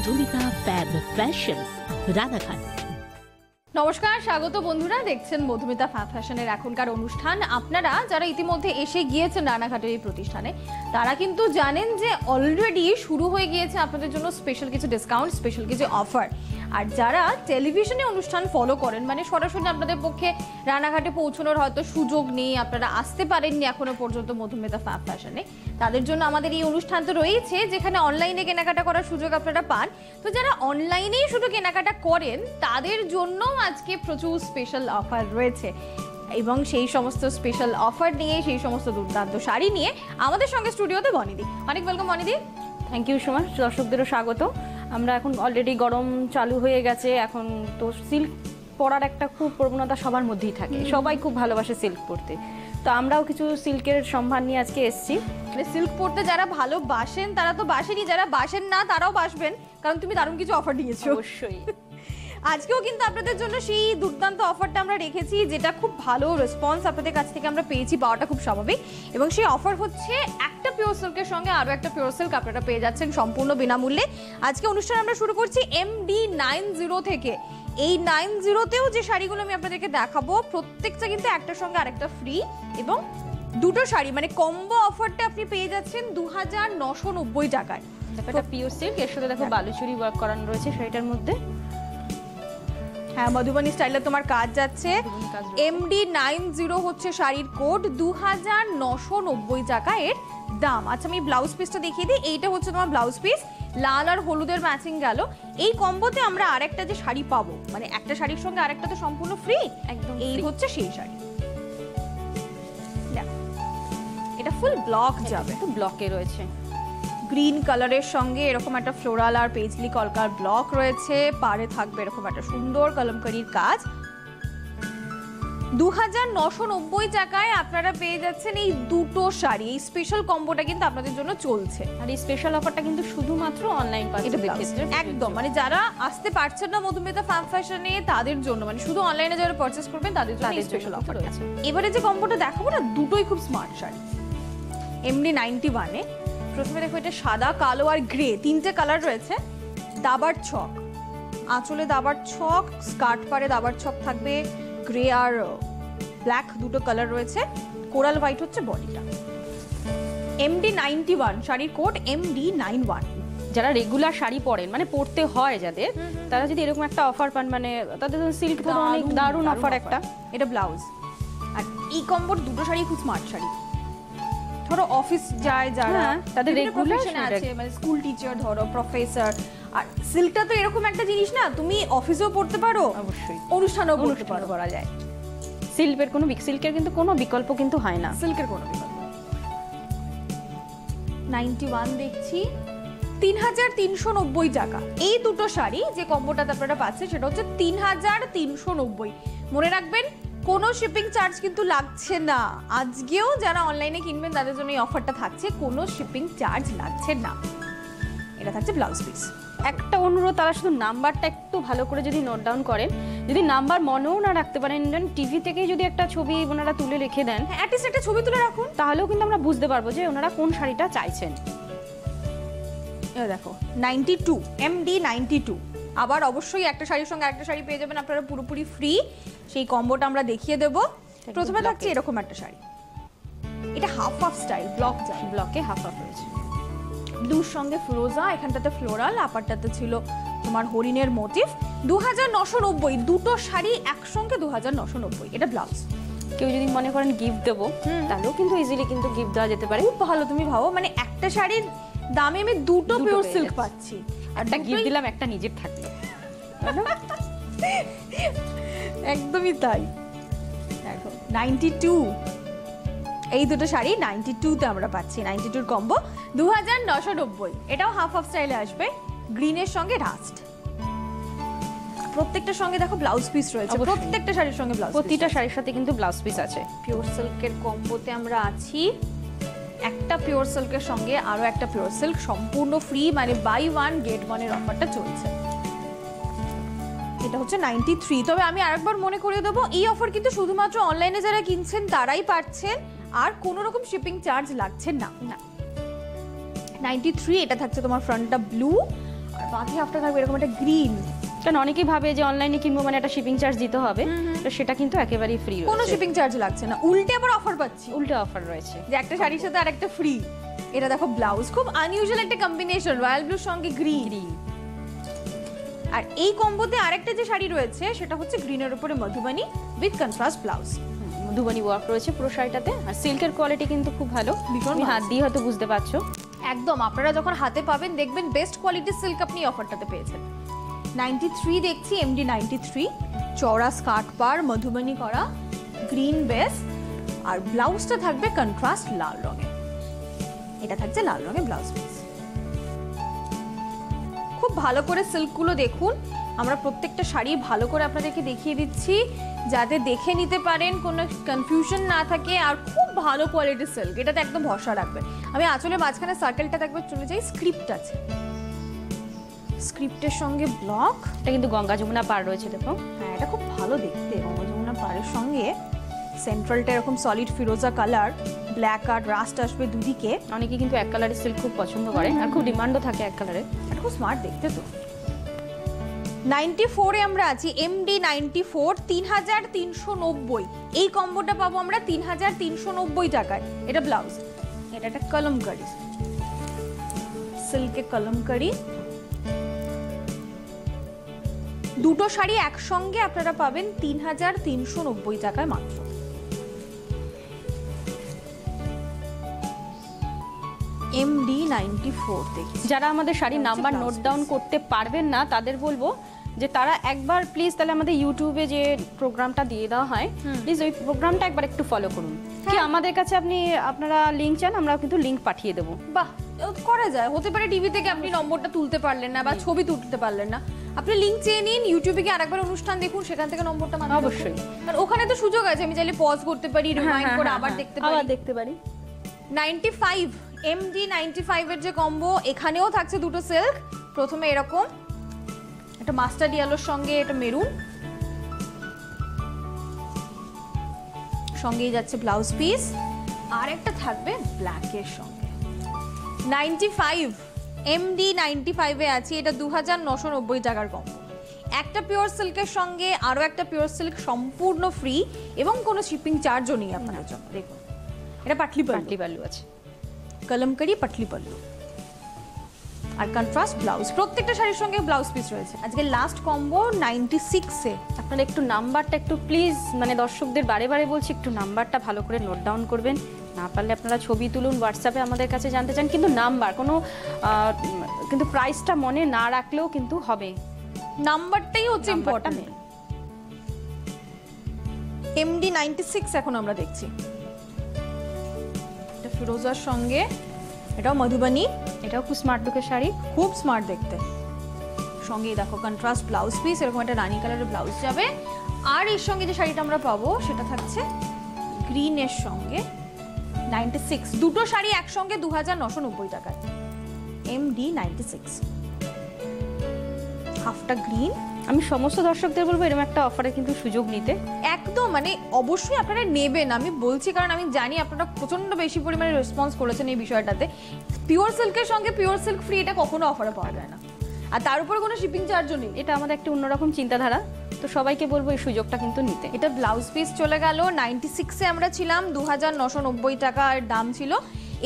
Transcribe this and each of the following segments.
Madhumita fab fashion, Ranaghat. নমস্কার, স্বাগত বন্ধুরা, দেখছেন মধুমিতা ফ্যাব ফ্যাশনের এখনকার অনুষ্ঠান। আপনারা যারা ইতিমধ্যে এসে গিয়েছেন রানাঘাটের এই প্রতিষ্ঠানে, তারা কিন্তু জানেন যে অলরেডি শুরু হয়ে গিয়েছে আপনাদের জন্য স্পেশাল কিছু ডিসকাউন্ট, স্পেশাল কিছু অফার। আর যারা টেলিভিশনে অনুষ্ঠান ফলো করেন, মানে সরাসরি আপনাদের পক্ষে রানাঘাটে পৌঁছানোর হয়তো সুযোগ নেই, আপনারা আসতে পারেননি এখনো পর্যন্ত মধুমিতা ফ্যাব ফ্যাশনে, তাদের জন্য আমাদের এই অনুষ্ঠান তো রয়েছে, যেখানে অনলাইনে কেনাকাটা করার সুযোগ আপনারা পান। তো যারা অনলাইনেই শুধু কেনাকাটা করেন, তাদের জন্য আজকে প্রচুর স্পেশাল অফার রয়েছে। এবং সেই সমস্ত স্পেশাল অফার নিয়ে, সেই সমস্ত দুর্দান্ত শাড়ি নিয়ে আমাদের সঙ্গে স্টুডিওতে বনিদি। অনেক ওয়েলকাম বনিদি। থ্যাংক ইউ সো মাচ, দর্শকদেরও স্বাগত। আমরা এখন অলরেডি গরম চালু হয়ে গেছে, এখন তো সিল্ক পরার একটা খুব প্রবণতা সবার মধ্যেই থাকে, সবাই খুব ভালোবাসে সিল্ক পরতে। তো আমরাও কিছু সিল্কের সম্ভার নিয়ে আজকে এসেছি। মানে সিল্ক পরতে যারা ভালোবাসেন তারা তো বাসেনই, যারা বাসেন না তারাও বাসবেন, কারণ তুমি দারুণ কিছু অফার দিয়েছো। অবশ্যই আজকেও কিন্তু আপনাদের জন্য সেই দুর্দান্ত অফারটা আমরা রেখেছি, যেটা খুব ভালো রেসপন্স আপনাদের কাছ থেকে আমরা পেয়েছি, পাওয়াটা খুব স্বাভাবিক। এবং সেই অফার হচ্ছে একটা পিওর সিল্কের সঙ্গে আরও একটা পিওর সিল্ক আপনারা পেয়ে যাচ্ছেন সম্পূর্ণ বিনামূল্যে। আজকে অনুষ্ঠান আমরা শুরু করছি MD90 থেকে। এই 90তেও যে শাড়িগুলো আমি আপনাদেরকে দেখাবো, প্রত্যেকটা কিন্তু একটার সঙ্গে আরেকটা ফ্রি, এবং দুটো শাড়ি মানে কম্বো অফারটা আপনি পেয়ে যাচ্ছেন 2990 টাকায়। একটা পিওর সিল্ক, এর সাথে দেখো বালুচুরি ওয়ার্ক করানো রয়েছে শাড়িটার মধ্যে। হ্যাঁ, মধুবনী স্টাইলে তোমার কাজ যাচ্ছে। MD90 হচ্ছে শাড়ির কোড, 2990 টাকা এর দাম। আচ্ছা, আমি ব্লাউজ পিসটা দেখিয়ে দিই। এইটা হচ্ছে তোমার ব্লাউজ পিস, লাল আর হলুদের ম্যাচিং গেল। এই কম্বোতে আমরা আরেকটা যে শাড়ি পাবো, মানে একটা শাড়ির সঙ্গে আরেকটা তো সম্পূর্ণ ফ্রি, একদম এই হচ্ছে সেই শাড়ি। এটা ফুল ব্লক যাবে, তো ব্লকে রয়েছে গ্রিন কালারের সঙ্গে এরকম একটা ফ্লোরাল আর পেজলি কলকার ব্লক রয়েছে, পাড়ে থাকবে এরকম একটা সুন্দর কলমকারীর কাজ। 2990 টাকায় আপনারা পেয়ে যাচ্ছেন এই দুটো শাড়ি। এই স্পেশাল কম্বোটা কিন্তু আপনাদের জন্য চলছে, আর এই স্পেশাল অফারটা কিন্তু শুধুমাত্র অনলাইন পারচেজের ক্ষেত্রে একদম, মানে যারা আসতে পারছেন না মধুমিতা ফ্যাব ফ্যাশনে, তাদের জন্য, মানে শুধু অনলাইনে যারা পারচেজ করবেন তাদের জন্য এই স্পেশাল অফার আছে। এবারে যে কম্বোটা দেখাবো না, দুটোই খুব স্মার্ট শাড়ি। MD91 এ প্রথমে দেখো, এটা সাদা, কালো আর গ্রে, তিনটে কালার রয়েছে। দাবার ছক, আঁচলে দাবার ছক, স্কার্ট পারে দাবার ছক থাকবে, গ্রে আর ব্ল্যাক দুটো কালার রয়েছে, কোরাল হোয়াইট হচ্ছে বডিটা। MD91 শাড়ির কোড MD91। যারা রেগুলার শাড়ি পরেন, মানে পরতে হয় যাদের, তারা যদি এরকম একটা অফার পান, মানে তাদের সিল্ক তো অনেক দারুণ অফার একটা। এটা ব্লাউজ, আর এই কম্বোর দুটো শাড়ি খুব স্মার্ট শাড়ি। ধরো অফিস যায় যারা, তাদের রেগুলার আছে, মানে স্কুল টিচার, ধরো প্রফেসর। আর সিল্কটা তো এরকম একটা জিনিস না, তুমি অফিসেও পড়তে পারো, অবশ্যই অনুষ্ঠানেও পড়তে পারো, করা যায়। সিল্কের কিন্তু কোনো বিকল্প কিন্তু হয় না, সিল্কের কোনো বিকল্প। 91 দেখছি 3390 টাকা। এই দুটো শাড়ি যে কম্বোটাতে আপনারা পাচ্ছেন সেটা হচ্ছে 3390। মনে রাখবেন, কোনো শিপিং চার্জ কিন্তু লাগছে না। আজকেও যারা অনলাইনে কিনবেন তাদের জন্য এই অফারটা থাকছে, কোনো শিপিং চার্জ লাগছে না। এটা থাকছে ব্লাউজ পিস। একটা অনুরোধ, তারা শুধু নাম্বারটা একটু ভালো করে যদি নোট ডাউন করেন, যদি নাম্বার মনেও না রাখতে পারেন, টিভি থেকেই যদি একটা ছবি ওনারা তুলে রেখে দেন, অ্যাটলিস্ট একটা ছবি তুলে রাখুন, তাহলেও কিন্তু আমরা বুঝতে পারবো যে ওনারা কোন শাড়িটা চাইছেন। এই দেখো 92, MD92। আবার অবশ্যই একটা শাড়ির সঙ্গে আরেকটা শাড়ি পেয়ে যাবেন আপনারা পুরোপুরি ফ্রি। সেই কম্বোটা আমরা দেখিয়ে দেব। প্রথমে থাকছে এরকম একটা শাড়ি, এটা হাফ হাফ স্টাইল, ব্লক যায়, ব্লকে হাফ হাফ রয়েছে, ব্লুর সঙ্গে ফিরোজা, এখানটাতে ফ্লোরাল, আপারটাতে ছিল তোমার হরিণের মোটিভ। 2990, দুটো শাড়ি একসঙ্গে 2990। এটা ব্লাউজ। কেউ যদি মনে করেন গিফট দেবো, তাহলেও কিন্তু ইজিলি কিন্তু গিফট দেওয়া যেতে পারে। খুব ভালো, তুমি ভাবো, মানে একটা শাড়ির দামে আমি দুটো পিওর সিল্ক পাচ্ছি, একটা গিফট দিলাম, একটা নিজের থাকলো। একদমই তাই। দেখো 92, এই দুটো শাড়ি 92তে আমরা পাচ্ছি। 92 কম্বো 2990। এটাও হাফ হাফ স্টাইলে আসবে, গ্রিনের সঙ্গে রাস্ট। প্রত্যেকটার সঙ্গে দেখো ব্লাউজ পিস রয়েছে, প্রত্যেকটা শাড়ির সঙ্গে ব্লাউজ, প্রতিটা শাড়ির সাথে কিন্তু ব্লাউজ পিস আছে। পিওর সিল্কের কম্বোতে আমরা আছি, একটা পিওর সিল্কের সঙ্গে আরো একটা পিওর সিল্ক সম্পূর্ণ ফ্রি, মানে বাই ওয়ান গেট ওয়ান এর অফারটা চলছে। এটা হচ্ছে 93। তবে আমি আরেকবার মনে করিয়ে দেবো, এই অফার কিন্তু শুধুমাত্র অনলাইনে যারা কিনছেন তারাই পাচ্ছেন, আর কোনো রকম শিপিং চার্জ লাগছে না। 93, এটা থাকছে তোমার ফ্রন্টটা ব্লু, আর বাকি হাফটা থাকবে এরকম একটা গ্রিন। কারণ অনেকেই ভাবে যে অনলাইনে কিনবো মানে একটা শিপিং চার্জ দিতে হবে, তো সেটা কিন্তু একেবারেই ফ্রি রয়েছে। কোনো শিপিং চার্জ লাগছে না, উল্টে আবার অফার পাচ্ছি। উল্টো অফার রয়েছে যে একটা শাড়ির সাথে আরেকটা ফ্রি। এটা দেখো ব্লাউজ, খুব আনইউজুয়াল একটা কম্বিনেশন, রয়্যাল ব্লুর সঙ্গে গ্রিন। আর এই কম্বোতে আরেকটা যে শাড়ি রয়েছে সেটা হচ্ছে গ্রিনের উপরে Madhubani with contrast blouse. Madhubani work রয়েছে পুরো শাড়িটাতে, আর সিল্কের কোয়ালিটি কিন্তু খুব ভালো, ভীষণ তুমি হাত দিয়ে হয়তো বুঝতে পারছো। একদম, আপনারা যখন হাতে পাবেন দেখবেন বেস্ট কোয়ালিটির সিল্ক আপনি অফারটাতে পেয়েছেন। 93 দেখছি, এমডি 93, চওড়া স্কার্ট পার, মধুবনী করা, গ্রিন বেস, আর ব্লাউজটা থাকবে কন্ট্রাস্ট লাল রঙে। এটা থাকছে লাল রঙের ব্লাউজ পিস। খুব ভালো করে সিল্কগুলো দেখুন, আমরা প্রত্যেকটা শাড়ি ভালো করে আপনাদেরকে দেখিয়ে দিচ্ছি যাতে দেখে নিতে পারেন, কোনো কনফিউশন না থাকে। আর খুব ভালো কোয়ালিটির সিল্ক, এটাতে একদম ভরসা রাখবেন। আমি আঁচলের মাঝখানে সার্কেলটা একবার চলে যাই, স্ক্রিপ্ট আছে, স্ক্রিপ্টের সঙ্গে ব্লক। এটা কিন্তু গঙ্গা যমুনা পার রয়েছে, দেখো। হ্যাঁ, এটা খুব ভালো দেখতে, গঙ্গা যমুনা পাড়ের সঙ্গে সেন্ট্রালটা এরকম সলিড ফিরোজা কালার, ব্ল্যাক আর রাস্ট আসবে দুদিকে। অনেকে কিন্তু এক কালারের সিল্ক খুব পছন্দ করে, আর খুব ডিমান্ডও থাকে এক কালারে। এটা খুব স্মার্ট দেখতে তো। 94 এ আমরা আছি, এমডি 94, 3390। এই কম্বোটা পাবো আমরা 3390 টাকায়। এটা ব্লাউজ, এটা একটা কলমকারি, সিল্কে কলমকারি। দুটো শাড়ি একসঙ্গে আপনারা পাবেন 3390 টাকায় মাত্র। এমডি 94 দেখি। যারা আমাদের শাড়ির নাম্বার নোট ডাউন করতে পারবেন না তাদের বলবো যে তারা একবার প্লিজ তাহলে আমাদের ইউটিউবে যে প্রোগ্রামটা দিয়ে দেওয়া হয়, প্লিজ ওই প্রোগ্রামটা একবার একটু ফলো করুন। কি আমাদের কাছে আপনারা লিংক চান, আমরা কিন্তু লিংক পাঠিয়ে দেবো। বাহ, করা যায়। হতে পারে টিভি থেকে আপনি নম্বরটা তুলতে পারলেন না বা ছবি তুলতে পারলেন না, আপনি লিংক চেয়ে নিন, ইউটিউবে গিয়ে আরেকবার অনুষ্ঠান দেখুন, সেখান থেকে নম্বরটা মানতে অবশ্যই। আর ওখানে তো সুযোগ আছে, আমি চাইলে পজ করতে পারি, রিমাইন্ড করে আবার দেখতে পারি। 95, এমডি 95 এর যে কম্বো, এখানেও থাকছে দুটো সিল্ক। প্রথমে এরকম একটা মাস্টার্ড ইয়েলোর সঙ্গে এটা মেরুন, সঙ্গেই যাচ্ছে ব্লাউজ পিস, আর একটা থাকবে ব্ল্যাকের সঙ্গে। 95, এমডি 95 এ আছি, এটা 2990 টাকার কম্বো। একটা পিওর সিল্কের সঙ্গে আরো একটা পিওর সিল্ক সম্পূর্ণ ফ্রি, এবং কোনো শিপিং চার্জও নেই আপনাদের জন্য। দেখুন, এটা পাটলি পাল্লু আছে, কলমকারি পাটলি পাল্লু, আর কন্ট্রাস্ট ব্লাউজ। প্রত্যেকটা শাড়ির সঙ্গে ব্লাউজ পিস রয়েছে। আজকে লাস্ট কম্বো 96 এ। আপনারা একটু নাম্বারটা একটু প্লিজ, মানে দর্শকদের বারে বারে বলছি, একটু নাম্বারটা ভালো করে নোট ডাউন করবেন। না পারলে আপনারা ছবি তুলুন, হোয়াটসঅ্যাপে আমাদের কাছে জানতে চান, কিন্তু নাম্বার কোনো কিন্তু প্রাইসটা মনে না রাখলেও কিন্তু হবে, নাম্বারটাই হচ্ছে ইম্পর্টেন্ট। এমডি 96 এখন আমরা দেখছি, এটা ফিরোজার সঙ্গে, এটাও মধুবনী, এটাও খুব স্মার্ট লুকের শাড়ি, খুব স্মার্ট দেখতে। সঙ্গেই দেখো কন্ট্রাস্ট ব্লাউজ পিস, এরকম একটা রানী কালারের ব্লাউজ যাবে। আর এর সঙ্গে যে শাড়িটা আমরা পাবো সেটা থাকছে গ্রিনের সঙ্গে। 96, দুটো শাড়ি একসঙ্গে 2990 টাকায়, এমডি 96, হাফটা গ্রিন। আমি সমস্ত দর্শকদের বলবো এরকম একটা অফারে কিন্তু সুযোগ নিতে একদম, মানে অবশ্যই আপনারা নেবেন, আমি বলছি কারণ আমি জানি আপনারা প্রচন্ড বেশি পরিমাণে রেসপন্স করেছেন এই বিষয়টাতে। পিওর সিল্কের সঙ্গে পিওর সিল্ক ফ্রি, এটা কখনো অফারে পাওয়া যায় না, আর তার উপরে কোনো শিপিং চার্জও নেই। এটা আমাদের একটা অন্যরকম চিন্তাধারা, তো সবাইকে বলবো এই সুযোগটা কিন্তু নিতে। এটা ব্লাউজ পিস চলে গেল। 96 এ আমরা ছিলাম, 2990 টাকার দাম ছিল।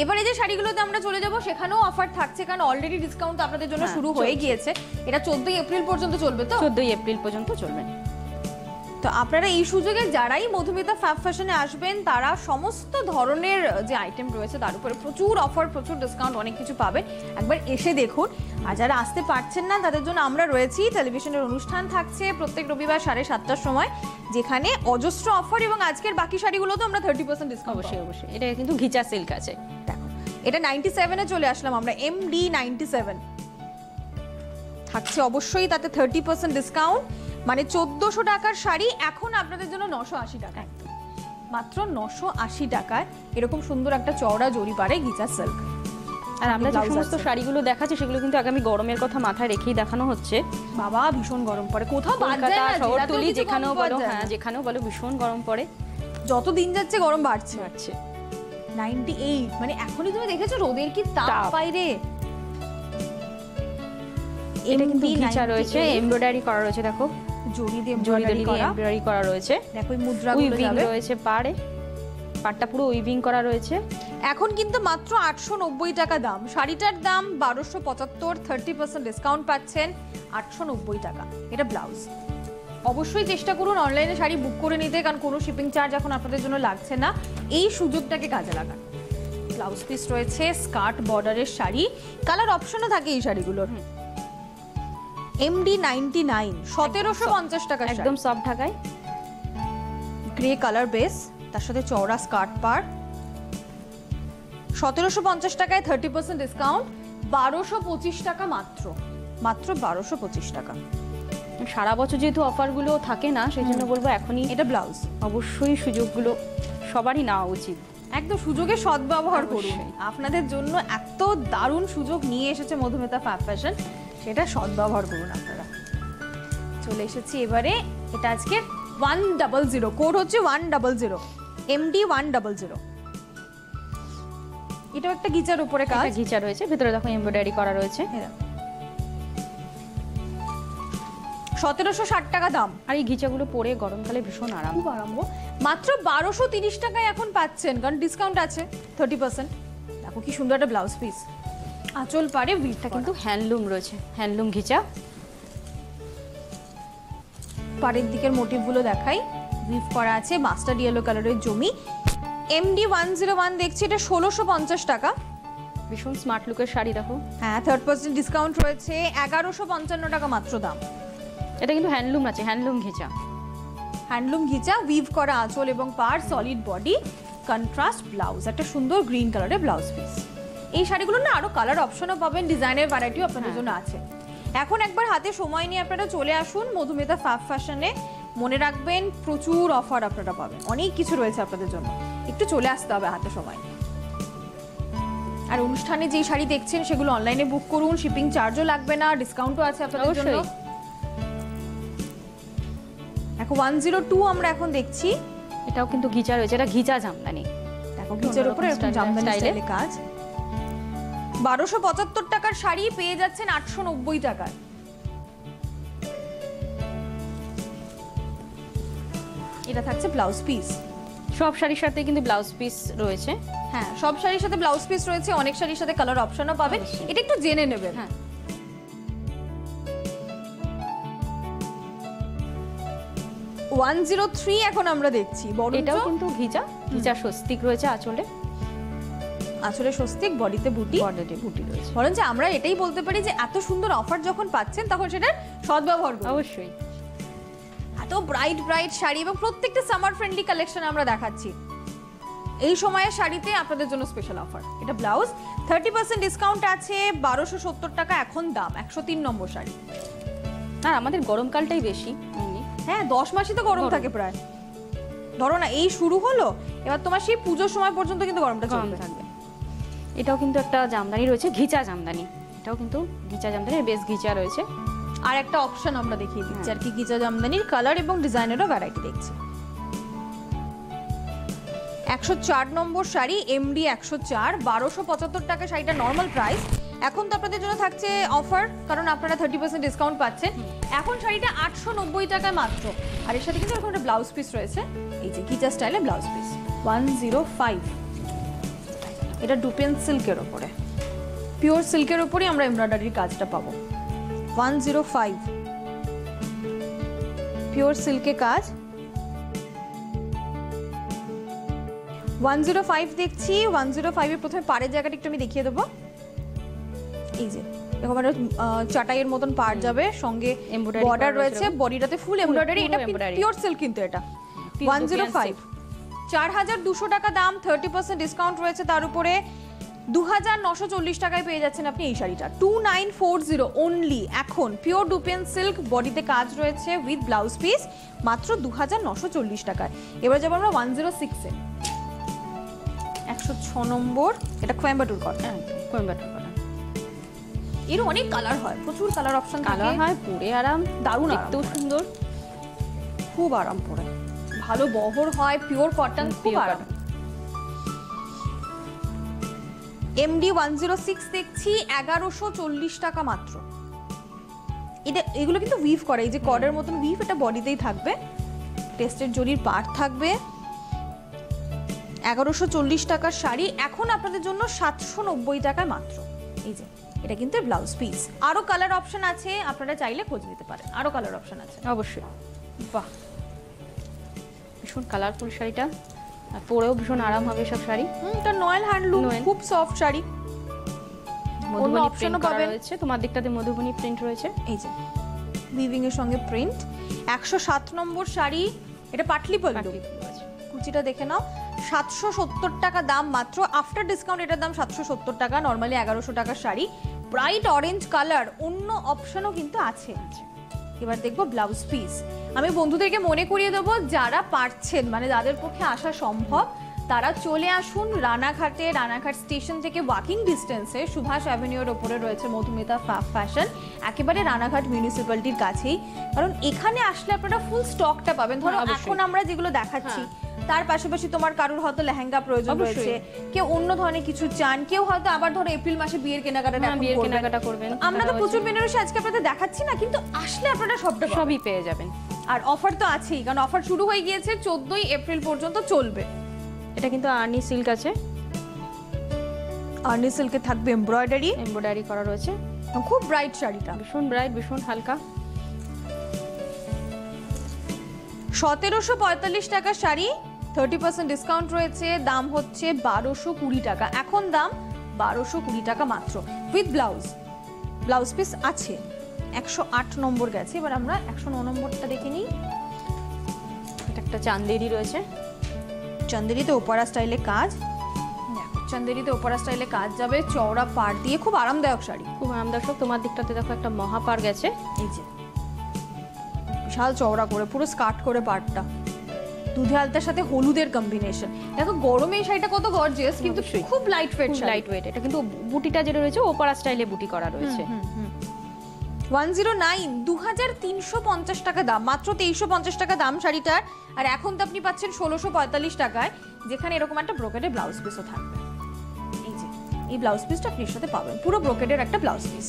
এবারে যে শাড়িগুলোতে আমরা চলে যাব সেখানেও অফার থাকছে, কারণ অলরেডি ডিসকাউন্ট আপনাদের জন্য শুরু হয়ে গিয়েছে। এটা 14 এপ্রিল পর্যন্ত চলবে, তো 14 এপ্রিল পর্যন্ত চলবে। তো আপনারা এই সুযোগে যারাই মধুমিতা ফ্যাব ফ্যাশনে আসবেন, তারা সমস্ত ধরনের যে আইটেম রয়েছে তার উপরে প্রচুর অফার, প্রচুর ডিসকাউন্ট, অনেক কিছু পাবে। একবার এসে দেখুন। আর যারা আসতে পারছেন না তাদের জন্য আমরা রয়েছি, টেলিভিশনের অনুষ্ঠান থাকছে প্রত্যেক রবিবার 7:30টার সময়, যেখানে অজস্র অফার, এবং আজকের বাকি শাড়িগুলোতে আমরা 30% ডিসকাউন্ট। অবশ্যই এটা কিন্তু ঘিচা সিল্ক আছে। দেখো, এটা 97 এ চলে আসলাম আমরা, এমডি 97 থাকছে অবশ্যই, তাতে 30% ডিসকাউন্ট, মানে 1400 টাকার শাড়ি এখন আপনাদের জন্য 980 টাকা, মাত্র 980 টাকায় এরকম সুন্দর একটা চওড়া জরি পারে গিচা সিল্ক। আর আমরা যে সমস্ত শাড়িগুলো দেখাচ্ছি সেগুলো কিন্তু আগামী গরমের কথা মাথায় রেখেই দেখানো হচ্ছে। বাবা, ভীষণ গরম পড়ে, কোথাও বাদ যায় কলকাতা না, শহরতলি যেখানেও বলো, হ্যাঁ যেখানেও বলো ভীষণ গরম পড়ে, যত দিন যাচ্ছে গরম বাড়ছে। 98, মানে এখনই তুমি দেখেছো রোদের কি তাপ বাইরে। এটা কিন্তু ঘিচা রয়েছে, এমব্রয়ডারি করা রয়েছে, দেখো জড়ি দিয়ে এমব্রয়ডারি করা রয়েছে, দেখো এই মুদ্রাগুলো যাবে রয়েছে পাড়টা পুরো উইভিং করা রয়েছে। এখন কিন্তু মাত্র 890 টাকা দাম, শাড়িটার দাম 1275, 30% ডিসকাউন্ট পাচ্ছেন 890 টাকা। এটা ব্লাউজ। অবশ্যই চেষ্টা করুন অনলাইনে শাড়ি বুক করে নিতে, কারণ কোনো শিপিং চার্জ এখন আপনাদের জন্য লাগছে না, এই সুযোগটাকে কাজে লাগান। ব্লাউজ পিস রয়েছে, স্কার্ট বর্ডারের শাড়ি, কালার অপশনও থাকে এই শাড়িগুলোর। MD 99 1750 টাকা, একদম সফট ঢাকায়, গ্রে কালার বেস, তার সাথে চওড়া স্কার্ট পার, 1750 টাকায় 30% ডিসকাউন্ট, 1225 টাকা মাত্র 1225 টাকা। সারা বছর যেহেতু অফারগুলো থাকে না, সেই জন্য বলবো এখনই এটা ব্লাউজ। অবশ্যই সুযোগগুলো সবারই নেওয়া উচিত, একদম সুযোগের সদ্ব্যবহার করুন। আপনাদের জন্য এত দারুণ সুযোগ নিয়ে এসেছে মধুমিতা ফ্যাব ফ্যাশন, সেটা সদ্ব্যবহার করুন আপনারা। চলে এসেছি এবারে, এটা আজকে 100, কোড হচ্ছে 100, MD 100। এটাও একটা গিচার উপরে কাজ, ঘিচা রয়েছে, ভিতরে দেখো এমব্রয়ডারি করা রয়েছে। 1760 টাকা দাম। আর এই ঘিচাগুলো পরে গরমকালে ভীষণ আরাম, খুব আরাম। মাত্র 1230 টাকায় এখন পাচ্ছেন, কারণ ডিসকাউন্ট আছে 30%। দেখো কি সুন্দর একটা ব্লাউজ পিস, আঁচল পারে উইথটা কিন্তু হ্যান্ডলুম রয়েছে, হ্যান্ডলুম ঘিচা। পাড়ের দিকের মোটিভগুলো দেখাই, উইভ করা আছে, মাস্টার্ড ইয়েলো কালারের জমি। MD 101 দেখছি, এটা 1650 টাকা। ভীষণ স্মার্ট লুকের শাড়ি, দেখো। হ্যাঁ, 30% ডিসকাউন্ট রয়েছে, 1155 টাকা মাত্র দাম। এটা কিন্তু হ্যান্ডলুম আছে, হ্যান্ডলুম ঘিচা, হ্যান্ডলুম ঘিচা, উইভ করা আঁচল এবং পাড়, সলিড বডি, কন্ট্রাস্ট ব্লাউজ, একটা সুন্দর গ্রিন কালারের ব্লাউজ পিস। এই শাড়িগুলো না আরো কালার অপশনও পাবেন, ডিজাইনের ভ্যারাইটিও আপনাদের জন্য আছে। এখন একবার হাতে সময় নিয়ে আপনারা চলে আসুন মধুমিতা ফ্যাব ফ্যাশনে। মনে রাখবেন প্রচুর অফার আপনারা পাবেন, অনেক কিছু রয়েছে আপনাদের জন্য, একটু চলে আসতে হবে হাতে সময় নিয়ে। আর অনুষ্ঠানে যে শাড়ি দেখছেন সেগুলো অনলাইনে বুক করুন, শিপিং চার্জও লাগবে না, ডিসকাউন্টও আছে আপনাদের জন্য। এখন 102 আমরা এখন দেখছি, এটাও কিন্তু ঘিচা রয়েছে, এটা ঘিচা জামদানি, দেখো ঘিচার উপরে এরকম জামদানি স্টাইলে কাজ। 1275 টাকার শাড়ি পেয়ে যাচ্ছেন 890 টাকায়। এটা থাকছে ব্লাউজ পিস। সব শাড়ির সাথে কিন্তু ব্লাউজ পিস রয়েছে। হ্যাঁ, সব শাড়ির সাথে ব্লাউজ পিস রয়েছে, অনেক শাড়ির সাথে কালার অপশনও পাবেন, এটা একটু জেনে নেবেন। হ্যাঁ, 103 এখন আমরা দেখছি, এটাও কিন্তু ঘিচা স্বস্তিক রয়েছে আঁচলে, আঁচলে স্বস্তিক, বডিতে বুটি রয়েছে। বলেন যে আমরা এটাই বলতে পারি যে এত সুন্দর অফার যখন পাচ্ছেন তখন সেটার সদ্ব্যবহার করুন। অবশ্যই এত ব্রাইট ব্রাইট শাড়ি এবং প্রত্যেকটা সামার ফ্রেন্ডলি কালেকশন আমরা দেখাচ্ছি। এই সময়ের শাড়িতে আপনাদের জন্য স্পেশাল অফার। এটা ব্লাউজ, 30% ডিসকাউন্ট আছে, 1270 টাকা এখন দাম। 103 নম্বর শাড়ি। আর আমাদের গরমকালটাই বেশি, হ্যাঁ 10 মাসই তো গরম থাকে প্রায়। ধরো না এই শুরু হলো, এবার তোমার সেই পুজোর সময় পর্যন্ত কিন্তু গরমটা চলতে থাকবে। এটাও কিন্তু একটা জামদানি রয়েছে, ঘিচা জামদানি, এটাও কিন্তু ঘিচা জামদানির বেশ ঘিচা রয়েছে। আর একটা অপশন আমরা দেখিয়ে দিচ্ছি আর কি, ঘিচা জামদানির কালার এবং ডিজাইনেরও ভ্যারাইটি দেখছি। 104 নম্বর শাড়ি, MD 104, 1275 টাকা শাড়িটা নর্মাল প্রাইস। এখন তো আপনাদের জন্য থাকছে অফার, কারণ আপনারা 30% ডিসকাউন্ট পাচ্ছেন। এখন শাড়িটা 890 টাকায় মাত্র। আর এর সাথে কিন্তু এখন একটা ব্লাউজ পিস রয়েছে, এই যে ঘিচা স্টাইলে ব্লাউজ পিস। 105, এটা ডুপেন সিল্কের ওপরে, পিওর সিল্কের ওপরেই আমরা এমব্রয়ডারির কাজটা পাবো। 105, পিওর সিল্কে কাজ। 105 দেখছি, 105 এর প্রথমে পাড়ের জায়গাটা একটু আমি দেখিয়ে দেবো। এই যে এরকম একটা চাটাইয়ের মতন পাড় যাবে, সঙ্গে বর্ডার রয়েছে, বডিটাতে ফুল এমব্রয়ডারি। এটা পিওর সিল্ক কিন্তু এটা। 105, 4200 টাকা দাম, 30% ডিসকাউন্ট রয়েছে তার উপরে। 2940 টাকায় পেয়ে যাচ্ছেন আপনি এই শাড়িটা। 2940 অনলি। এখন পিওর ডুপেন সিল্ক, বডিতে কাজ রয়েছে উইথ ব্লাউজ পিস, মাত্র 2940 টাকায়। এবার যাবো আমরা 106 এ, 106 নম্বর, এটা কোয়েম্বাটুর কটন। কোয়েম্বাটুর কটন, এর অনেক কালার হয়, প্রচুর কালার অপশন কালার হয়, পরে আরাম, দারুণ দেখতেও সুন্দর, খুব আরাম পরে, ভালো বহর হয়, পিওর কটন, খুব আরাম। MD 106 দেখছি, 1140 টাকা মাত্র। এগুলো কিন্তু উইভ করা, এই যে কর্ডের মতন উইভ, এটা বডিতেই থাকবে। টেস্টের জরির পার্ট থাকবে। 1140 টাকার শাড়ি এখন আপনাদের জন্য 790 টাকায় মাত্র। এই যে এটা কিন্তু ব্লাউজ পিস। আরো কালার অপশন আছে, আপনারা চাইলে খোঁজ নিতে পারেন, আরো কালার অপশন আছে অবশ্যই। বাহ, ভীষণ কালারফুল শাড়িটা, আর পরেও ভীষণ আরাম হবে সব শাড়ি। এটা নয়েল হ্যান্ডলুম, খুব সফট শাড়ি। মধুবনী অপশনও প্রিন্ট করা পাবেন। রয়েছে, তোমার দিকটাতে মধুবনী প্রিন্ট রয়েছে। এই যে উইভিং এর সঙ্গে প্রিন্ট। 107 নম্বর শাড়ি, এটা পাটলি পল্লু। কুচিটা দেখে নাও। 770 টাকা দাম মাত্র, আফটার ডিসকাউন্ট এটার দাম 770 টাকা। নর্মালি 1100 টাকার শাড়ি, ব্রাইট অরেঞ্জ কালার। অন্য অপশনও কিন্তু আছে। এবার দেখবো ব্লাউজ পিস। আমি বন্ধুদেরকে মনে করিয়ে দেবো, যারা পারছেন, মানে যাদের পক্ষে আসা সম্ভব, তারা চলে আসুন রানাঘাটে। রানাঘাট স্টেশন থেকে ওয়াকিং ডিস্টেন্সে সুভাষ অ্যাভিনিউর ওপরে রয়েছে মধুমিতা ফ্যাশন, একেবারে রানাঘাট মিউনিসিপ্যালিটির কাছেই। কারণ এখানে আসলে আপনারা ফুল স্টকটা পাবেন। ধরো এখন আমরা যেগুলো দেখাচ্ছি, তার পাশাপাশি তোমার কারোর হয়তো লেহেঙ্গা প্রয়োজন রয়েছে, কেউ অন্য ধরনের কিছু চান, কেউ হয়তো আবার ধরো এপ্রিল মাসে বিয়ের কেনাকাটা করবেন। আমরা তো প্রচুর বেনারসি আজকে আপনাদের দেখাচ্ছি না, কিন্তু আসলে আপনারা সবই পেয়ে যাবেন। আর অফার তো আছেই, কারণ অফার শুরু হয়ে গিয়েছে, 14ই এপ্রিল পর্যন্ত চলবে। এটা কিন্তু আর্নি সিল্ক আছে, আর্নি সিল্কে থাকবে এমব্রয়ডারি করা রয়েছে। খুব ব্রাইট শাড়িটা, ভীষণ ব্রাইট, ভীষণ হালকা। 1745 টাকার শাড়ি, 30% ডিসকাউন্ট রয়েছে। দাম হচ্ছে 1220 টাকা, এখন দাম 1220 টাকা মাত্র, উইথ ব্লাউজ পিস আছে। 108 নম্বর গেছে, এবার আমরা 109 নম্বরটা দেখে নিই। এটা একটা চান্দেরি রয়েছে, চান্দেরিতে ওপারা স্টাইলে কাজ। চান্দেরিতে ওপারা স্টাইলে কাজ যাবে, চওড়া পাড় দিয়ে, খুব আরামদায়ক শাড়ি, খুব আরামদায়ক। তোমার দিকটাতে দেখো একটা মহাপার গেছে, এই যে বিশাল চওড়া করে, পুরো স্কার্ট করে পাড়টা, দুধে আলতার সাথে হলুদের কম্বিনেশন। দেখো গরমে এই শাড়িটা কত গর্জিয়াস, কিন্তু খুব লাইট ওয়েট। এটা কিন্তু বুটিটা যেটা রয়েছে ওপারা স্টাইলে বুটি করা রয়েছে। 109, 2350 টাকা দাম, মাত্র 2350 টাকা দাম শাড়িটার। আর এখন তো আপনি পাচ্ছেন 1645 টাকায়, যেখানে এরকম একটা ব্রোকেডের ব্লাউজ পিসও থাকবে। এই যে এই ব্লাউজ পিসটা আপনি এর সাথে পাবেন, পুরো ব্রোকেডের একটা ব্লাউজ পিস।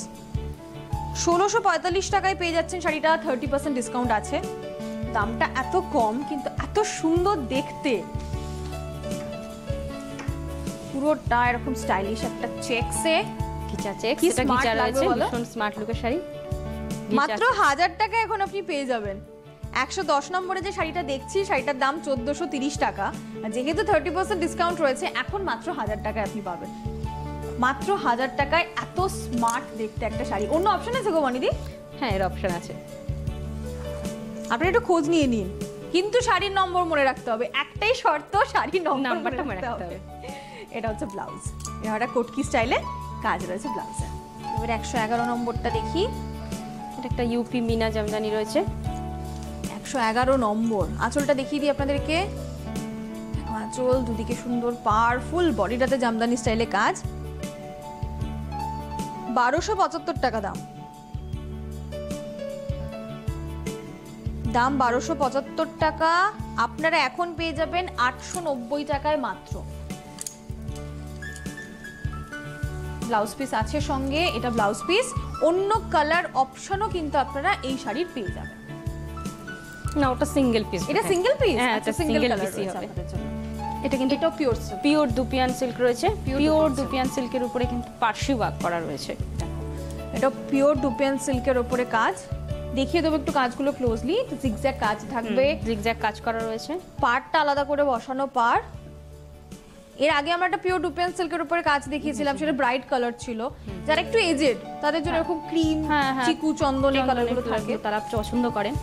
1645 টাকায় পেয়ে যাচ্ছেন শাড়িটা, 30% ডিসকাউন্ট আছে। দামটা এত কম, কিন্তু এত সুন্দর দেখতে, পুরোটা এরকম স্টাইলিশ একটা চেকসে ঘিচা চেক, এটা ঘিচা রয়েছে, ভীষণ স্মার্ট লুকের শাড়ি। মাত্র 1000 টাকা এখন আপনি পেয়ে যাবেন। 110 নম্বরে যে শাড়িটা দেখছি, শাড়িটার দাম 1430 টাকা। আর যেহেতু 30% ডিসকাউন্ট রয়েছে, এখন মাত্র 1000 টাকায় আপনি পাবেন। মাত্র 1000 টাকায় এত স্মার্ট দেখতে একটা শাড়ি। অন্য অপশন আছে গো বনিদি? হ্যাঁ, এর অপশন আছে, আপনি একটু খোঁজ নিয়ে নিন, কিন্তু শাড়ির নম্বর মনে রাখতে হবে। একটাই শর্ত, শাড়ির নম্বরটা মনে রাখতে হবে। এটা হচ্ছে ব্লাউজ, এটা কোটকি স্টাইলে কাজ রয়েছে ব্লাউজে। এবার 111 নম্বরটা দেখি। এটা একটা ইউপি মিনা জামদানি রয়েছে, 111 নম্বর। আঁচলটা দেখিয়ে দিই আপনাদেরকে। আঁচল দুদিকে সুন্দর পাওয়ারফুল, বডিটাতে জামদানি স্টাইলে কাজ। 1275 টাকা দাম, 1275 টাকা। আপনারা এখন পেয়ে যাবেন 890 টাকায় মাত্র। ব্লাউজ পিস আছে সঙ্গে, এটা ব্লাউজ পিস। অন্য কালার অপশনও কিন্তু আপনারা এই শাড়ির পেয়ে যাবেন। না, ওটা সিঙ্গেল পিস। এটা সিঙ্গেল পিস? হ্যাঁ, এটা সিঙ্গেল পিসই হবে। এটা কিন্তু এটাও পিওর দুপিয়ান সিল্ক রয়েছে। পিওর দুপিয়ান সিল্কের উপরে কিন্তু পার্সি ওয়ার্ক করা রয়েছে। এটা পিওর দুপিয়ান সিল্কের উপরে কাজ। দেখিয়ে দেবো একটু কাজগুলো ক্লোজলি। জিগজ্যাগ কাজ থাকবে, জিগজ্যাগ কাজ করা রয়েছে। পাড়টা আলাদা করে বসানো পাড়। এর আগে আমরা একটা পিওর দুপিয়ান সিল্কের উপরে কাজ দেখিয়েছিলাম, সেটা ব্রাইট কালার ছিল। যারা একটু এজেড, তাদের জন্য এরকম ক্রিম, চিকু, চন্দনে কালারগুলো থাকে, তারা পছন্দ করেন।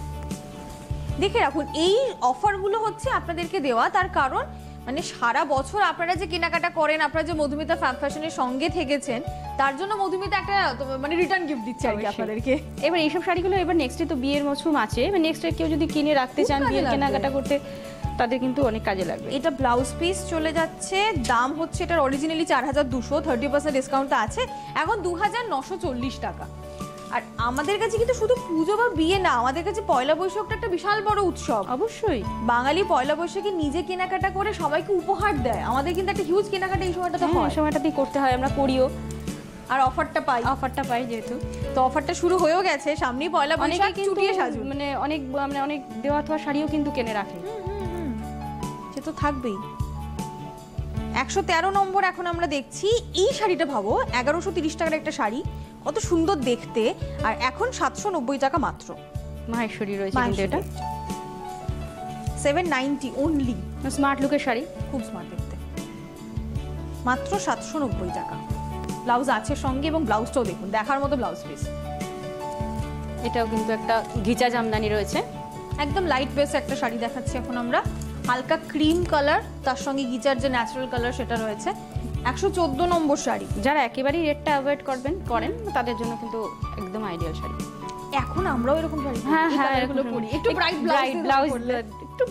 দেখে রাখুন, এই অফারগুলো হচ্ছে আপনাদেরকে দেওয়া, তার কারণ মানে সারা বছর আপনারা যে কেনাকাটা করেন, আপনারা যে মধুমিতা ফ্যাশনের সঙ্গে থেকেছেন, তার জন্য মধুমিতা একটা মানে রিটার্ন গিফট দিচ্ছে আর কি আপনাদেরকে। এবার এইসব শাড়িগুলো এবার নেক্সটে তো বিয়ের মৌসুম আছে, এবার নেক্সটে কেউ যদি কিনে রাখতে চান, বিয়ের কেনাকাটা করতে, তাদের কিন্তু অনেক কাজে লাগবে। এটা ব্লাউজ পিস চলে যাচ্ছে, দাম হচ্ছে এটার অরিজিনালি 4200, 30% ডিসকাউন্ট আছে, এখন 2940 টাকা। আর আমাদের কাছে কিন্তু শুধু পুজো বা বিয়ে না, আমাদের কাছে পয়লা বৈশাখটা একটা বিশাল বড় উৎসব। অবশ্যই বাঙালি পয়লা বৈশাখে নিজে কেনাকাটা করে সবাইকে উপহার দেয়। আমাদের কিন্তু একটা হিউজ কেনাকাটা এই সময়টাতে হয়, এই সময়টাতেই করতে হয়, আমরা করিও। আর অফারটা পাই যেহেতু, তো অফারটা শুরু হয়েও গেছে, সামনেই পয়লা বৈশাখ, চুটিয়ে সাজুন। মানে অনেক দেওয়া থাওয়া শাড়িও কিন্তু কিনে রাখে, সে তো থাকবেই। 113 নম্বর এখন আমরা দেখছি। এই শাড়িটা ভাবো, 1130 টাকার একটা শাড়ি, কত সুন্দর দেখতে, আর এখন 790 টাকা মাত্র। মাহেশ্বরী রয়েছে কিন্তু এটা 790 অনলি। স্মার্ট লুকের শাড়ি, খুব স্মার্ট দেখতে, মাত্র 790 টাকা। ব্লাউজ আছে সঙ্গে, এবং ব্লাউজটাও দেখুন, দেখার মতো ব্লাউজ পিস। এটাও কিন্তু একটা ঘিচা জামদানি রয়েছে, একদম লাইট বেস একটা শাড়ি দেখাচ্ছি এখন আমরা, হালকা ক্রিম কালার, তার সঙ্গে গিচার যে ন্যাচারাল কালার সেটা রয়েছে। 114 নম্বর শাড়ি। যারা একেবারেই রেটটা অ্যাভয়েড করেন তাদের জন্য কিন্তু একদম আইডিয়াল শাড়ি। এখন আমরাও এরকম শাড়ি এগুলো পরি, একটু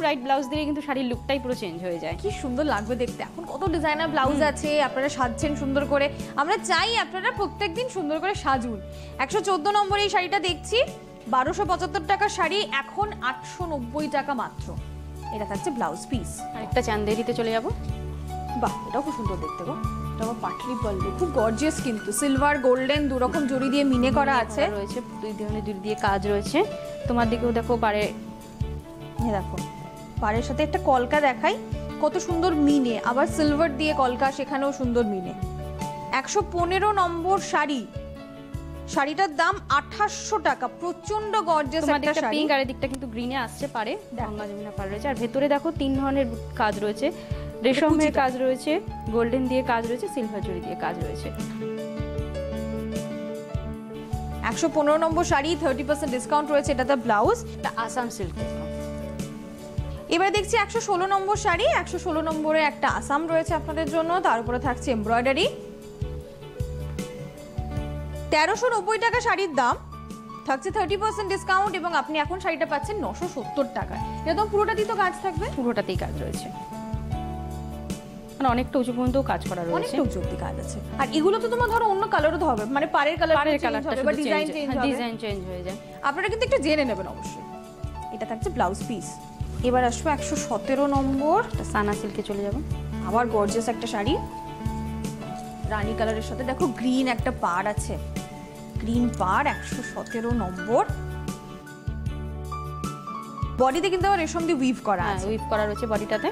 ব্রাইট ব্লাউজ দিলে কিন্তু শাড়ির লুকটাই পুরো চেঞ্জ হয়ে যায়, কি সুন্দর লাগবে দেখতে। এখন কত ডিজাইনার ব্লাউজ আছে, আপনারা সাজছেন সুন্দর করে, আমরা চাই আপনারা প্রত্যেকদিন সুন্দর করে সাজুন। 114 নম্বর এই শাড়িটা দেখছি, 1275 টাকার শাড়ি, এখন 890 টাকা মাত্র। এটা থাকছে ব্লাউজ পিস। আরেকটা চান্দেরিতে চলে যাব। বাহ, এটাও খুব সুন্দর দেখতে গো, এটা আবার পাটলি পল্লু, খুব গর্জিয়াস কিন্তু, সিলভার গোল্ডেন দুরকম জড়ি দিয়ে মিনে করা আছে রয়েছে, দুই ধরনের জড়ি দিয়ে কাজ রয়েছে। তোমার দিকেও দেখো পারে, দেখো পাড়ের সাথে একটা কলকা দেখাই, কত সুন্দর মিনে, আবার সিলভার দিয়ে কলকা, সেখানেও সুন্দর মিনে। 115 নম্বর শাড়ি, শাড়িটার দাম 2800 টাকা, প্রচন্ড গর্জিয়াস একটা শাড়ি। পিঙ্ক, আর দিকটা কিন্তু গ্রিনে আসছে পারে, গঙ্গা যমুনা পার রয়েছে, আর ভেতরে দেখো 3 ধরনের কাজ রয়েছে, রেশমের কাজ রয়েছে, গোল্ডেন দিয়ে কাজ রয়েছে, সিলভার জড়ি দিয়ে কাজ রয়েছে। 115 নম্বর শাড়ি, 30% ডিসকাউন্ট রয়েছে, এটাতে ব্লাউজ, এটা আসাম সিল্ক। এবার দেখছি 116 নম্বর শাড়ি, 116 নম্বরে একটা আসাম রয়েছে আপনাদের জন্য, তার উপরে থাকছে এমব্রয়ডারি। 1390 টাকা শাড়ির দাম, থাকছে 30% ডিসকাউন্ট, এবং আপনি এখন শাড়িটা পাচ্ছেন 970 টাকায়। একদম পুরোটাতেই তো কাজ থাকবে, পুরোটাতেই কাজ রয়েছে, মানে অনেকটা উঁচু পর্যন্ত কাজ করা রয়েছে, অনেকটা উঁচু অবধি কাজ আছে। আর এগুলো তো তোমার ধরো অন্য কালারও তো হবে, মানে পাড়ের কালারটা হবে বা ডিজাইন চেঞ্জ হয়ে যায়, আপনারা কিন্তু একটু জেনে নেবেন অবশ্যই। এটা থাকছে ব্লাউজ পিস। এবার আসবে 117 নম্বর, সানা সিল্কে চলে যাব। আবার গর্জিয়াস একটা শাড়ি, রানী কালারের সাথে দেখো গ্রিন একটা পাড় আছে, গ্রিন পাড়, 117 নম্বর। বডিতে কিন্তু আবার রেশম দিয়ে উইভ করা আছে, উইভ করা রয়েছে বডিটাতে।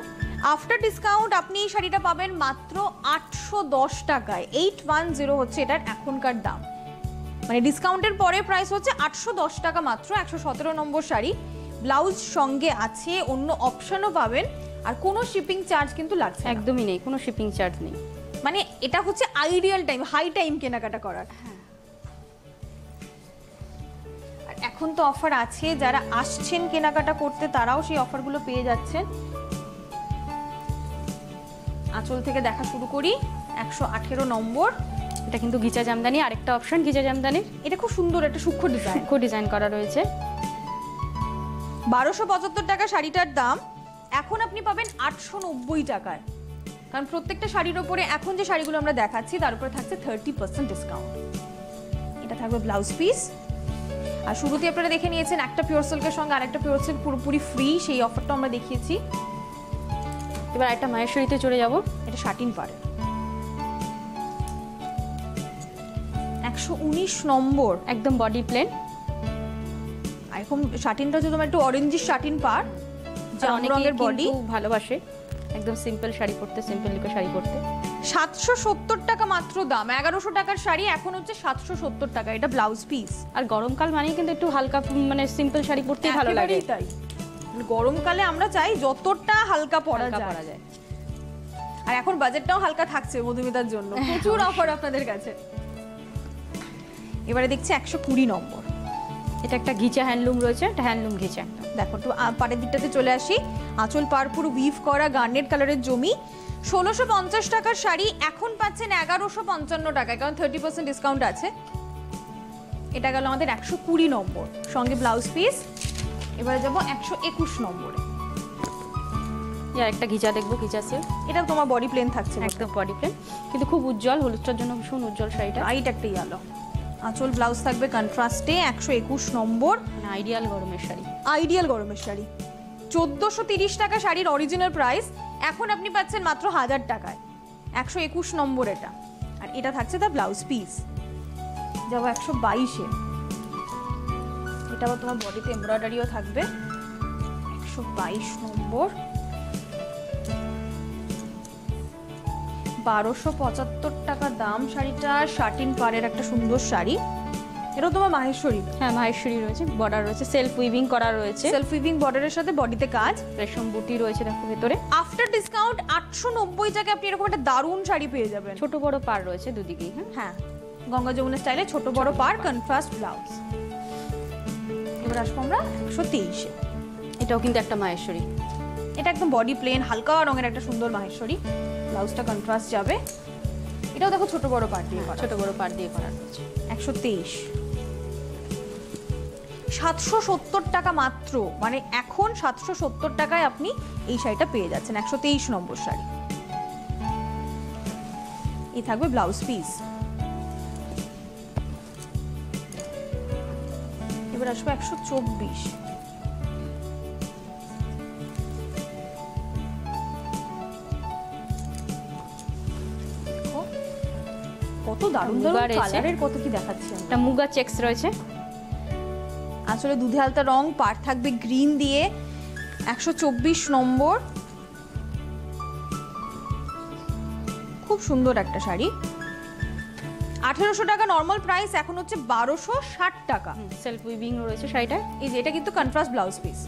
আফটার ডিসকাউন্ট আপনি এই শাড়িটা পাবেন মাত্র 810 টাকায়। 810 হচ্ছে এটার এখনকার দাম, মানে ডিসকাউন্টের পরে প্রাইস হচ্ছে 810 টাকা মাত্র। 117 নম্বর শাড়ি, ব্লাউজ সঙ্গে আছে, অন্য অপশনও পাবেন, আর কোনো শিপিং চার্জ কিন্তু লাগছে একদমই নেই, কোনো শিপিং চার্জ নেই, মানে এটা হচ্ছে আইডিয়াল টাইম, হাই টাইম কেনাকাটা করার। আর এখন তো অফার আছে, যারা আসছেন কেনাকাটা করতে তারাও সেই অফারগুলো পেয়ে যাচ্ছেন। আঁচল থেকে দেখা শুরু করি, 118 নম্বর, এটা কিন্তু ঘিচা জামদানি, আরেকটা অপশন ঘিচা জামদানির। এটা খুব সুন্দর একটা সূক্ষ্ম ডিজাইন করা রয়েছে। 1275 টাকা শাড়িটার দাম, এখন আপনি পাবেন 890 টাকায়, কারণ প্রত্যেকটা শাড়ির উপরে এখন যে শাড়িগুলো আমরা দেখাচ্ছি তার উপরে থাকছে 30% ডিসকাউন্ট। এটা থাকবে ব্লাউজ পিস। আর শুরুতে আপনারা দেখে নিয়েছেন একটা পিওর সিল্কের সঙ্গে আরেকটা পিওর সিল্ক পুরোপুরি ফ্রি, সেই অফারটা আমরা দেখিয়েছি। এবার একটা মাহেশ্বরীতে চলে যাব, এটা শাটিন পাড়ে, 119 নম্বর, একদম বডি প্লেন। এখন শাটিনটা হচ্ছে তোমার একটু অরেঞ্জিশ শাটিন পাড়, জাম রঙের বডি, ভালোবাসে একদম সিম্পল শাড়ি পরতে, সিম্পল লুকের শাড়ি পরতে। 770 টাকা মাত্র দাম, 1100 টাকার শাড়ি এখন হচ্ছে 770 টাকা। এটা ব্লাউজ পিস। আর গরমকাল মানেই কিন্তু একটু হালকা, মানে সিম্পল শাড়ি পরতেই ভালো লাগে। তাই গরমকালে আমরা চাই যতটা হালকা পরা যায়, আর এখন বাজেটটাও হালকা থাকছে মধুমিতার জন্য, প্রচুর অফার আপনাদের কাছে। এবারে দেখছি 120 নম্বর, এটা একটা ঘিচা হ্যান্ডলুম রয়েছে, এটা হ্যান্ডলুম ঘিচা। দেখো একটু পাড়ের দিকটাতে চলে আসি, আঁচল পাড় পুরো উইভ করা গার্নেট কালারের জমি। 1650 টাকার শাড়ি এখন পাচ্ছেন 1155 টাকায়, কারণ 30% ডিসকাউন্ট আছে। এটা গেল আমাদের 120 নম্বর, সঙ্গে ব্লাউজ পিস। এবারে যাবো 121 নম্বরে, একটা ঘিচা দেখবো, ঘিচা সিল্ক। এটা তোমার বডি প্লেন থাকছে, একদম বডি প্লেন, কিন্তু খুব উজ্জ্বল, হলুদটার জন্য ভীষণ উজ্জ্বল শাড়িটা। রাইট একটা ইয়েলো, আঁচল ব্লাউজ থাকবে কন্ট্রাস্টে। 121 নম্বর, আইডিয়াল গরমের শাড়ি, আইডিয়াল গরমের শাড়ি। 1430 টাকা শাড়ির অরিজিনাল প্রাইস, এখন আপনি পাচ্ছেন মাত্র 1000 টাকায়। 121 নম্বর এটা, আর এটা থাকছে তার ব্লাউজ পিস, যাবো 122-এ। এটা আবার তোমার বডিতে এমব্রয়ডারিও থাকবে, 122 নম্বর। 1275 টাকা দাম শাড়িটা। শাটিন পাড়ের একটা সুন্দর শাড়ি, এটাও তোমার মাহেশ্বরী। হ্যাঁ মাহেশ্বরী রয়েছে, বর্ডার রয়েছে, সেলফ উইভিং করা রয়েছে, সেলফ উইভিং বর্ডারের সাথে বডিতে কাজ, রেশম বুটি রয়েছে দেখো ভেতরে। আফটার ডিসকাউন্ট 890 টাকায় আপনি এরকম একটা দারুণ শাড়ি পেয়ে যাবেন। ছোট বড় পার রয়েছে দুদিকেই। হ্যাঁ, গঙ্গা যমুনা স্টাইলে ছোট বড় পার, কন্ট্রাস্ট ব্লাউজ। এবার আসবো আমরা 123-এ। এটাও কিন্তু একটা মাহেশ্বরী। এটা একদম বডি প্লেন হালকা রঙের একটা সুন্দর মাহেশ্বরী, ব্লাউজটা কন্ট্রাস্ট যাবে। এটাও দেখো ছোট বড় পার দিয়ে করা, ছোট বড় পার দিয়ে করা রয়েছে। 123। 770 টাকা মাত্র, মানে এখন 770 টাকায় আপনি এই শাড়িটা পেয়ে যাচ্ছেন। 123 নম্বর শাড়ি। এই থাকবে ব্লাউজ পিস। এবার আসবে 124। কত দারুণ দারুণ কালারের, কত কি দেখাচ্ছি। একটা মুগা চেকস রয়েছে, আসলে দুধে হালতা রং, পার থাকবে গ্রিন দিয়ে। 124 নম্বর, খুব সুন্দর একটা শাড়ি। 1800 টাকা নর্মাল প্রাইস, এখন হচ্ছে 1260 টাকা। সেলফ উইভিং রয়েছে শাড়িটা। এই যে এটা কিন্তু কন্ট্রাস্ট ব্লাউজ পিস।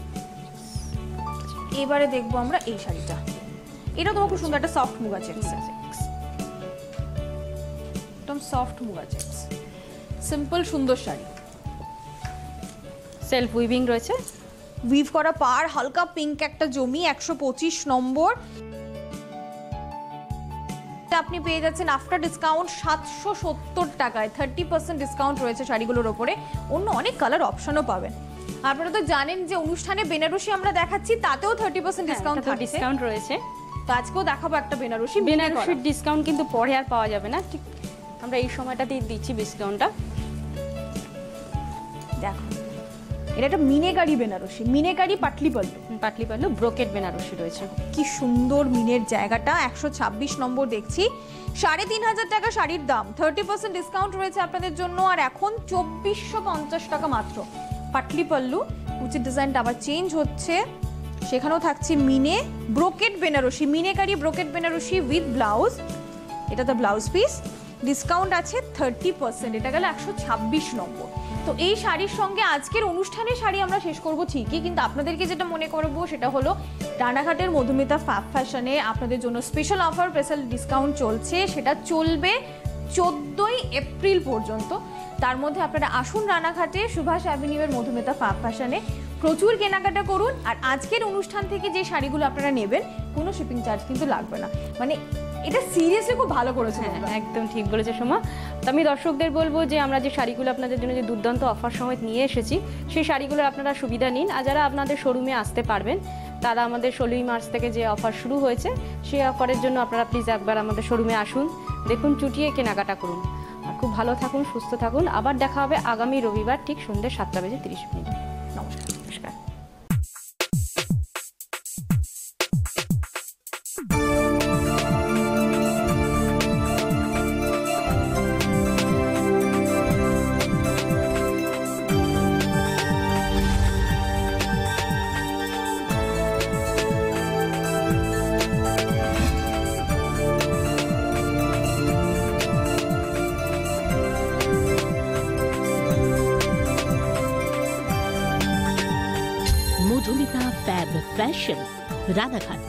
এবারে দেখবো আমরা এই শাড়িটা, এটা তোমার খুব সুন্দর একটা সফট মুগা চেকস, একদম সফট মুগা চেকস, সিম্পল সুন্দর শাড়ি। সেলফ উইভিং রয়েছে, উইভ করা পার, হালকা পিঙ্ক একটা জমি। 125 নম্বর, আপনি পেয়ে যাচ্ছেন আফটার ডিসকাউন্ট 770 টাকায়। 30% ডিসকাউন্ট রয়েছে শাড়িগুলোর ওপরে, অন্য অনেক কালার অপশনও পাবেন। আপনারা তো জানেন যে অনুষ্ঠানে বেনারসি আমরা দেখাচ্ছি, তাতেও 30% ডিসকাউন্ট থাকছে, ডিসকাউন্ট রয়েছে। তো আজকেও দেখাবো একটা বেনারসি। বেনারসির ডিসকাউন্ট কিন্তু পরে আর পাওয়া যাবে না, ঠিক আমরা এই সময়টাতেই দিচ্ছি ডিসকাউন্টটা। দেখো, এটা একটা মিনেকারি বেনারসি, মিনেকারি পাটলি পল্লু, পাটলি পাল্লু ব্রোকেট বেনারসি রয়েছে। কি সুন্দর মিনের জায়গাটা। 126 নম্বর দেখছি, 3500 টাকা শাড়ির দাম, 30% ডিসকাউন্ট রয়েছে আপনাদের জন্য। আর এখন 2450 টাকা মাত্র। পাটলি পল্লু, কুচির ডিজাইনটা আবার চেঞ্জ হচ্ছে, সেখানেও থাকছে মিনে ব্রোকেট বেনারসি, মিনেকারি ব্রোকেট বেনারসি উইথ ব্লাউজ। এটা তো ব্লাউজ পিস, ডিসকাউন্ট আছে 30%, এটা গেল 126 নম্বর। তো এই শাড়ির সঙ্গে আজকের অনুষ্ঠানের শাড়ি আমরা শেষ করব ঠিকই, কিন্তু আপনাদেরকে যেটা মনে করবো সেটা হলো রানাঘাটের মধুমিতা ফ্যাব ফ্যাশনে আপনাদের জন্য স্পেশাল অফার, স্পেশাল ডিসকাউন্ট চলছে, সেটা চলবে 14ই এপ্রিল পর্যন্ত। তার মধ্যে আপনারা আসুন রানাঘাটে সুভাষ অ্যাভিনিউয়ের মধুমিতা ফ্যাব ফ্যাশনে, প্রচুর কেনাকাটা করুন। আর আজকের অনুষ্ঠান থেকে যে শাড়িগুলো আপনারা নেবেন, কোনো শিপিং চার্জ কিন্তু লাগবে না। মানে এটা সিরিয়াসলি খুব ভালো করেছে। একদম ঠিক বলেছে সোমা। তো আমি দর্শকদের বলবো যে আমরা যে শাড়িগুলো আপনাদের জন্য যে দুর্দান্ত অফার সমেত নিয়ে এসেছি, সেই শাড়িগুলো আপনারা সুবিধা নিন। আর যারা আপনাদের শোরুমে আসতে পারবেন, তারা আমাদের 16ই মার্চ থেকে যে অফার শুরু হয়েছে, সেই অফারের জন্য আপনারা প্লিজ একবার আমাদের শোরুমে আসুন, দেখুন, চুটিয়ে কেনাকাটা করুন। আর খুব ভালো থাকুন, সুস্থ থাকুন। আবার দেখা হবে আগামী রবিবার ঠিক সন্ধ্যে 7:30। নমস্কার। নমস্কার। Madhumita fab fashion, Ranaghat.